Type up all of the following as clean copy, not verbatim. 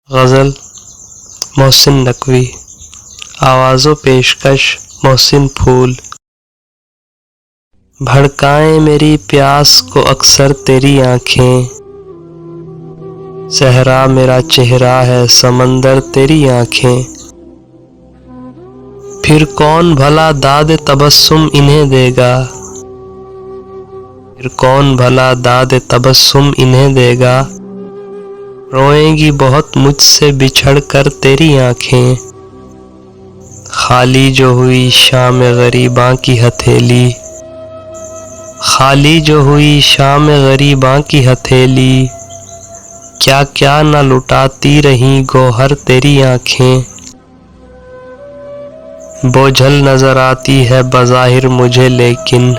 غزل محسن نقوی، آواز و پیشکش محسن پھول۔ بھڑکائیں میری پیاس کو اکثر تیری آنکھیں، صحرا میرا چہرہ ہے سمندر تیری آنکھیں۔ پھر کون بھلا داد تبسم انہیں دے گا، پھر کون بھلا داد تبسم انہیں دے گا۔ روئیں گی بہت مجھ سے بچھڑ کر تیری آنکھیں، خالی جو ہوئی شام غریباں کی ہتھیلی، خالی جو ہوئی شام غریباں کی ہتھیلی۔ کیا کیا نہ لٹاتی رہیں گوہر تیری آنکھیں، بوجھل نظر آتی ہے بظاہر مجھے لیکن،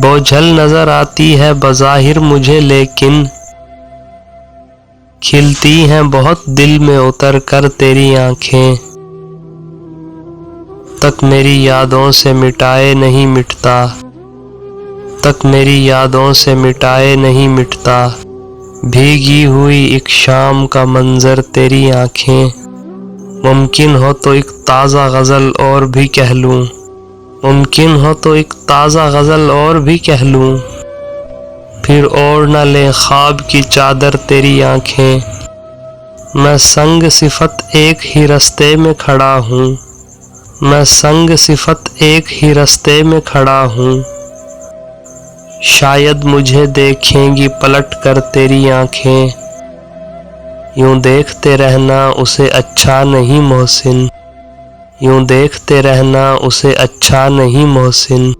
بوجھل نظر آتی ہے بظاہر مجھے لیکن۔ کھلتی ہیں بہت دل میں اتر کر تیری آنکھیں، تک میری یادوں سے مٹائے نہیں مٹتا، تک میری یادوں سے مٹائے نہیں مٹتا۔ بھیگی ہوئی ایک شام کا منظر تیری آنکھیں، ممکن ہو تو ایک تازہ غزل اور بھی کہہ لوں، ممکن ہو تو ایک تازہ غزل اور بھی کہہ لوں۔ پھر اوڑھ نہ لیں خواب کی چادر تیری آنکھیں، میں سنگ صفت ایک ہی رستے میں کھڑا ہوں، میں سنگ صفت ایک ہی رستے میں کھڑا ہوں۔ شاید مجھے دیکھیں گی پلٹ کر تیری آنکھیں، یوں دیکھتے رہنا اسے اچھا نہیں محسن، یوں دیکھتے رہنا اسے اچھا نہیں محسن۔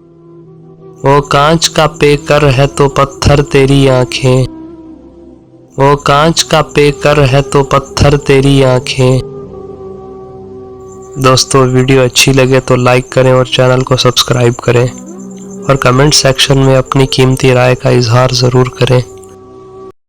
وہ کانچ کا پیکر ہے تو پتھر تیری آنکھیں، وہ کانچ کا پیکر ہے تو پتھر تیری آنکھیں۔ دوستو ویڈیو اچھی لگے تو لائک کریں اور چینل کو سبسکرائب کریں، اور کمنٹ سیکشن میں اپنی قیمتی رائے کا اظہار ضرور کریں۔